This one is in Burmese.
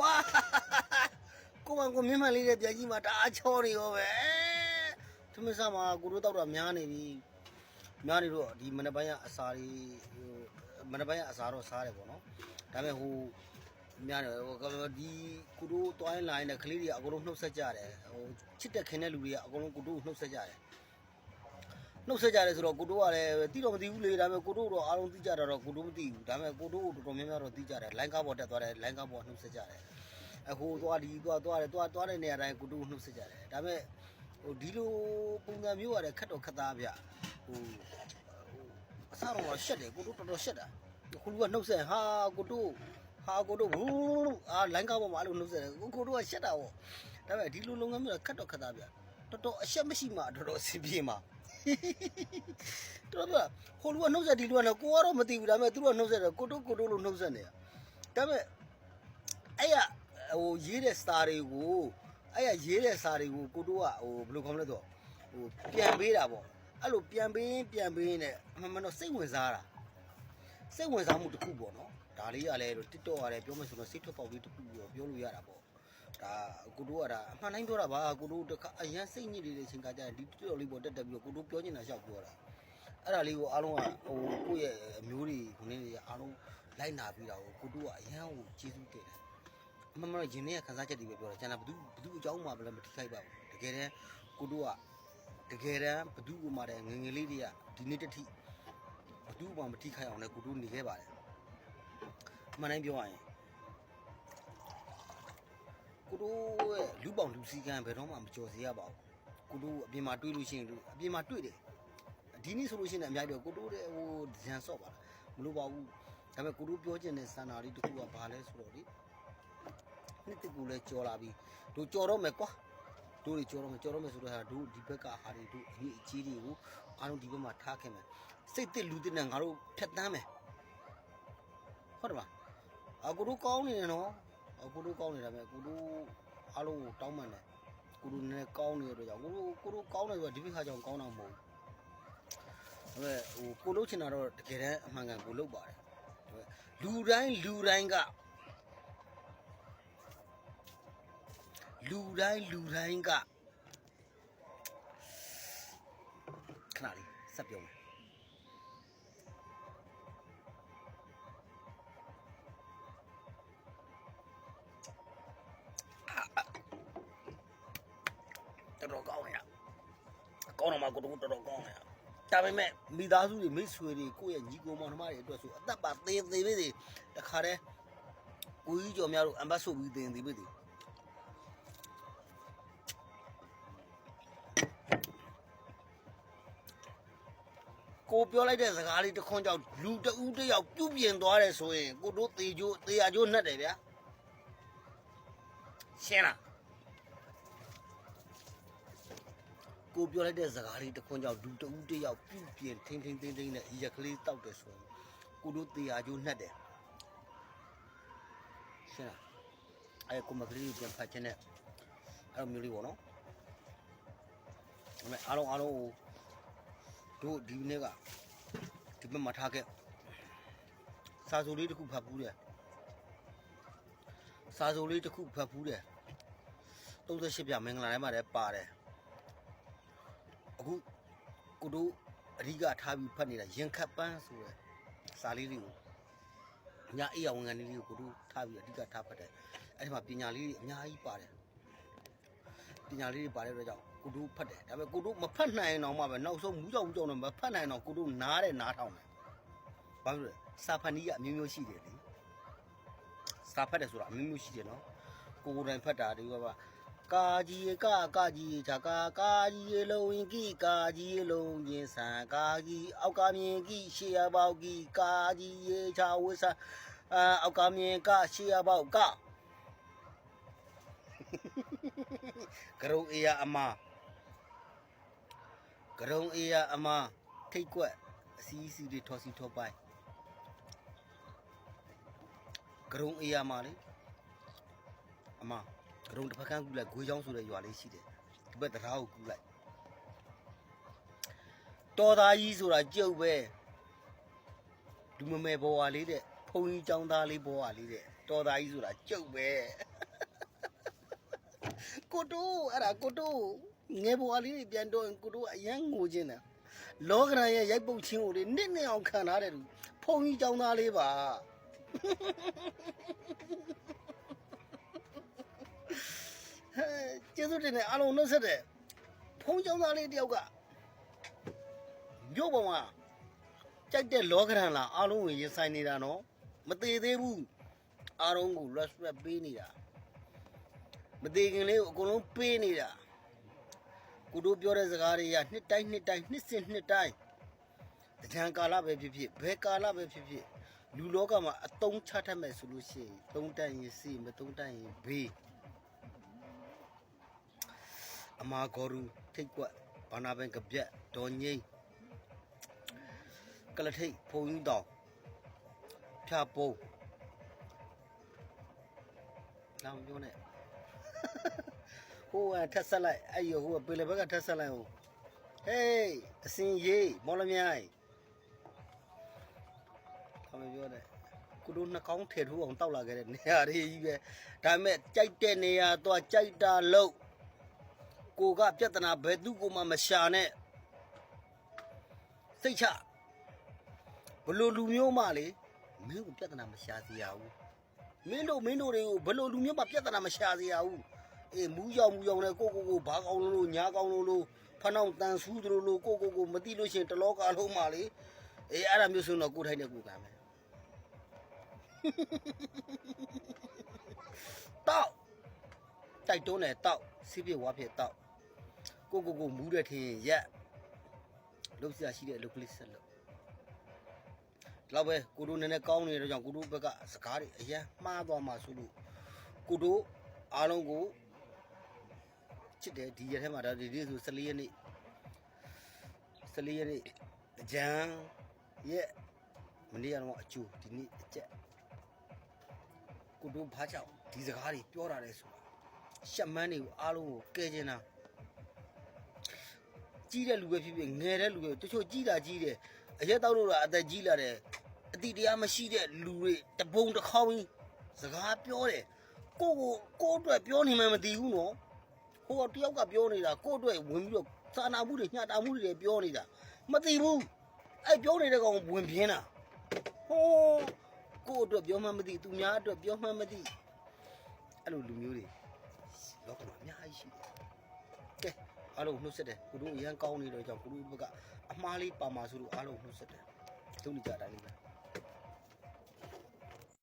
哇，ကိုမြင်မှန်လေးတဲ့ပြကြီးမှာတအားချောနေရောပဲသမင်းစားမှာကိုတို့တောက်တာများနေပြီများနေတော့ဒီမနက်ပိုင်းကအစာတွေမနက်ပိုင်းကအစာတော့စားတယ်ပေါ့နော်ဒါပေမဲ့ဟိုများတယ်ဟိုဒီကိုတို့တွိုင်းလိုင်းနဲ့ကလေးတွေအကုန်လုံးနှုတ်ဆက်ကြတယ်ဟိုချစ်တဲ့ခင်တဲ့လူတွေကအကုန်လုံးကိုတို့နှုတ်ဆက်ကြတယ်နှုတ်ဆက်ကြတယ်ဆိုတော့ကိုတို့ကလည်းတိတော့မသိဘူးလေဒါပေမဲ့ကိုတို့တော့အားလုံးသိကြတာတော့ကိုတို့မသိဘူးဒါပေမဲ့ကိုတို့တော်တော်များများတော့သိကြတယ်လိုင်းကားပေါ်တက်သွားတယ်လိုင်းကားပေါ်နှုတ်ဆက်ကြတယ်အခုသွားတဲ့နေရာတိုင်းကိုတို့နှုတ်ဆက်ကြတယ်ဒါပေမဲ့ဟိုဒီလိုပုံစံမျိုးရတယ်ခက်တော့ခက်သားဗျဟိုအစားတော့ရှက်တယ်ကိုတို့တော်တော်ရှက်တာခုလူကနှုတ်ဆက်ဟာကိုတို့ဘူးလိုင်းကားပေါ်မှာအဲ့လိုနှုတ်ဆက်တယ်ကိုတို့ကရှက်တာပေါ့ဒါပေမဲ့ဒီလိုလုပ်ငန်းမျိုးကခက်တော့ခက်သားဗျတော်တော်အရှက်မရှိမှတော်တော်အဆင်ပြေမှာတော်တော်ဟိုလူကနှုတ်ဆက်ဒီလူကလည်းကိုကတော့မသိဘူးဒါပေမဲ့သူတို့ကနှုတ်ဆက်တယ်ကိုတို့လို့နှုတ်ဆက်နေတာဒါပေမဲ့အဲ့ရဟိုရေးတဲ့စာတွေကိုကိုတို့ကဟိုဘယ်လိုခေါ်မလဲဆိုဟိုပြန်ပေးတာပေါ့အဲ့လိုပြန်ပေးနဲ့အမှန်တော့စိတ်ဝင်စားမှုတစ်ခုပေါ့နော်ဒါလေးကလည်း TikTok ကလည်းပြောမယ်ဆိုတော့စိတ်ထွက်ပေါက်လေးတစ်ခုပြောလို့ရတာပေါ့ဒါကိုတို့ကဒါအမှန်တိုင်းပြောတာပါကိုတို့အရန်စိတ်ညစ်နေတဲ့အချိန်ကကြာဒီ TikTok လေးပေါ်တက်ပြီးတော့ကိုတို့ပြောချင်တာရှောက်ပြောတာအဲ့ဒါလေးကိုအားလုံးကဟိုကိုယ့်ရဲ့အမျိုးတွေခုနေတွေအားလုံးလိုက်နာပြီးတာကိုတို့ကအရန်ကိုကျေးဇူးတင်တယ်အမှန်ရင်ထဲကခန်းစားချက်တွေပဲပြောတယ်ကျန်တာဘသူအကြောင်းမှလည်းမထိခိုက်ပါဘူးတကယ်တမ်းကိုတို့ကတကယ်တမ်းဘသူ့ကိုမှတဲ့ငငယ်လေးတွေကဒီနေ့တထိဘသူ့မှမထိခိုက်အောင်လည်းကိုတို့နေခဲ့ပါတယ်အမှန်တိုင်းပြောရရင်ကိုတို့ရဲ့လူပေါင်းလူစည်းကမ်းဘယ်တော့မှမကြော်စေရပါဘူးကိုတို့အပြင်မှာတွေးလို့ရှိရင်အပြင်မှာတွေ့တယ်ဒီနေ့ဆိုလို့ရှိရင်အများကြီးပြောကိုတို့တဲ့ဟိုဇန်ဆော့ပါလားမလို့ပါဘူးဒါပေမဲ့ကိုတို့ပြောချင်တဲ့စံနာလေးတစ်ခုကဘာလဲဆိုတော့လေနှစ်တကူလဲကြော်လာပြီတို့ကြော်တော့မယ်ကွာတို့တွေကြော်တော့မယ်ဆိုတော့ဟာတို့ဒီဘက်ကဟာတွေတို့အကြီးတွေကိုအားလုံးဒီဘက်မှာထားခဲ့မယ်စိတ်တစ်လူတစ်နဲ့ငါတို့ဖြတ်တန်းမယ်ဟုတ်တယ်မလားကိုတို့ကောင်းနေတယ်နော်ကိုတို့ကောင်းနေတာပဲကိုတို့အားလုံးကိုတောင်းပန်တယ်ကိုတို့နည်းကောင်းနေတဲ့အတွက်ကြောင့်ကိုတို့ကောင်းတယ်ဆိုတော့ဒီဘက်ခါကြောင့်ကောင်းတာမဟုတ်ဘူးဒါပေမဲ့ဟိုကိုလို့ချင်တာတော့တကယ်တမ်းအမှန်ကန်ကိုလုပ်ပါတယ်လူတိုင်းကခဏလေးဆက်ပြောမယ်တော်ကောင်းနေတာကောင်းတော့မှကိုတို့တော်ကောင်းနေတာဒါပေမဲ့မိသားစုတွေမိတ်ဆွေတွေကိုယ့်ရဲ့ညီကိုမောင်နှမတွေအတွက်ဆိုအသက်ပါသေးပဲစီတခါတည်းကိုကြီးကျော်များတို့အမ်ဘတ်ဆိုပြီးတင်သေးပဲစီကိုပြောလိုက်တဲ့စကားလေးတစ်ခွန်းကြောင့်လူတဦးတယောက်ပြုတ်ပြင်သွားတယ်ဆိုရင်ကိုတို့သေရကျိုးနှက်တယ်ဗျာရှင်းလားကိုပြောလိုက်တဲ့စကားလေးတစ်ခွန်းကြောင့်လူတဦးတယောက်ပြုတ်ပြင်ထိန်းနဲ့ရက်ကလေးတောက်တယ်ဆိုရင်ကိုတို့သေရကျိုးနှက်တယ်ရှင်းလားအဲ့ကိုမကလေးပြန်ဖတ်ခြင်းနဲ့အဲ့လိုမျိုးလေးပေါ့နော်ဒါပေမဲ့အားလုံးတို့ဒီနေ့ကဒီဘက်မှာထားခဲ့စာဆိုလေးတစ်ခုဖတ်ဘူးတယ်38ပြမင်္ဂလာထဲမှာလည်းပါတယ်အခုကိုတို့အဓိကထားပြီးဖတ်နေတာရင်ခတ်ပန်းဆိုတဲ့စာလေးတွေကိုညအေးရဝန်ခံလေးတွေကိုတို့ထားပြီးအဓိကထားဖတ်တယ်အဲ့ဒီမှာပညာလေးတွေအများကြီးပါတယ်အတွက်ကြောင့်ကိုတို့ဖတ်တယ်ဒါပေမဲ့ကိုတို့မဖတ်နိုင်အောင်မှပဲနောက်ဆုံးမူးကြောင်နဲ့မဖတ်နိုင်အောင်ကိုတို့နားထောင်တယ်ဘာလို့လဲစာဖတ်နည်းကအမျိုးမျိုးရှိတယ်လေစာဖတ်တယ်ဆိုတာအမျိုးမျိုးရှိတယ်နော်ကိုယ်တိုင်ဖတ်တာဒီကကာကြီးချာကာကြီးလုံးရင်ကြီးကာကြီးလုံးရင်ဆန်ကာကြီးအောက်ကမြင်ကြီးရှေ့ရပေါက်ကြီးကာကြီးရေချာဝဆန်အောက်ကမြင်ကရှေ့ရပေါက်ကကရုံအေးအမထိတ်ကွက်အစီအစီတွေထော်စီထော်ပိုင်ကရုံအေးအမလေအမကရုံတစ်ဖက်ကန်းကူလိုက်ဂွေးချောင်းဆိုတဲ့ရွာလေးရှိတယ်ဒီဘက်တရားကိုကူလိုက်တော်သားကြီးဆိုတာကြုတ်ပဲလူမမယ်ဘဝလေးတဲ့ဖုန်ကြီးចောင်းသားလေးဘဝလေးတဲ့ တော်သားကြီးဆိုတာကျုပ်ပဲကိုတိုးအဲ့ဒါကိုတိုးငယ်ဘွားလေးတွေပြန်တော့ကိုတိုးအရန်ငိုခြင်းတယ်လောကရန်ရဲ့ရိုက်ပုတ်ချင်းကိုလေနစ်အောင်ခံထားတယ်သူဖုန်ကြီးចောင်းသားလေးပါကျေးဇူးတင်တယ်အားလုံးနှုတ်ဆက်တယ်ဖုန်ចောင်းသားလေးတယောက်ကမြို့ပေါ်မှာကြိုက်တဲ့လောကရန်လားအားလုံးကိုရင်ဆိုင်နေတာနော်မသေးသေးဘူးအားလုံးကို respect ပေးနေတာမသေးခင်လေးကိုအကုန်လုံးပေးနေတာကိုတို့ပြောတဲ့စကားတွေကနှစ်တိုင်းနှစ်စဉ်နှစ်တိုင်းတကြံကာလပဲဖြစ်ဖြစ်ဘယ်ကာလပဲဖြစ်ဖြစ်လူလောကမှာအတုံးချတတ်မယ်ဆိုလို့ရှိရင်သုံးတန်ရင်စီမသုံးတန်ရင်ဘေးအမာဂေါ်ရူထိတ်ကွက်ဘာနာပင်ကပြက်ဒေါ်ငိမ့်ကလထိတ်ဖုံကြီးတောင်ဖြာပုံးလောင်ပြောနေဟိုကထက်ဆက်လိုက်အဲ့ရဟိုကပေလေဘက်ကထက်ဆက်လိုက်ဟိုဟေးအစင်ရေးမော်လမြိုင်ဘာမပြောနဲ့ကိုတို့နှာခေါင်းထဲထိုးအောင်တောက်လာခဲ့တဲ့နေရာတွေကြီးပဲဒါပေမဲ့ကြိုက်တဲ့နေရာတော့ကြိုက်တာလို့ကိုကပြဿနာဘယ်သူ့ကိုမှမရှာနဲ့စိတ်ချဘလို့လူမျိုးမှလေမင်းကိုပြဿနာမရှာစေရဘူးမင်းတို့တွေကိုဘလို့လူမျိုးမှပြဿနာမရှာစေရဘူးအေးမူးရောက်နဲ့ကိုဘာကောင်းလို့ညာကောင်းလို့ဖနှောင်းတန်ဆူးတို့လို့ကိုမသိလို့ရှင်တလောကလုံးမှလေအေးအဲ့ဒါမျိုးဆိုတော့ကိုထိုင်နေကိုကံမယ်တောက်တိုက်တွန်းတယ်တောက်စီးပြဝါဖြစ်တောက်ကိုမူးတဲ့ထင်ရက်လုံးစရာရှိတဲ့အလုပ်ကလေးဆက်လို့တော့ပဲကိုတို့နည်းနည်းကောင်းနေတဲ့ကြောင့်ကိုတို့ဘက်ကစကားတွေအရင်မှားသွားမှာဆိုလို့ကိုတို့အားလုံးကိုချစ်တယ်ဒီရက်ထဲမှာဒါဒီနေ့ဆို14ရက်နေ့အကြံရဲ့မနေ့ကတော့အကျိုးဒီနေ့အကျက်ကိုတို့ဘာကြောင့်ဒီစကားတွေပြောတာလဲဆိုတာရှက်မန်းတွေကိုအားလုံးကိုကဲချင်တာကြီးတဲ့လူပဲဖြစ်ဖြစ်ငယ်တဲ့လူပဲတချို့ကြီးတာကြီးတယ်အရက်တောက်လို့အသက်ကြီးလာတယ်အတိတရားမရှိတဲ့လူတွေတပုံတစ်ခေါင်းစကားပြောတယ်ကိုအတွက်ပြောနေမှမသိဘူးနော်ဟိုတယောက်ကပြောနေတာကိုအတွက်ဝင်ပြီးတော့စာနာမှုတွေညှတာမှုတွေပြောနေတာမသိဘူးအဲ့ပြောနေတဲ့ကောင်ဝင်ပြင်းတာဟိုကိုအတွက်ပြောမှမသိသူများအတွက်ပြောမှမသိအဲ့လိုလူမျိုးတွေလောကမှာအများကြီးရှိတယ်ကဲအားလုံးနှုတ်ဆက်တယ်ကိုတို့အရန်ကောင်းနေတော့ကြောင့်ကိုတို့ဘက်ကအမှားလေးပါမှာဆိုလို့အားလုံးနှုတ်ဆက်တယ်သုံးနေကြတာလေးပဲ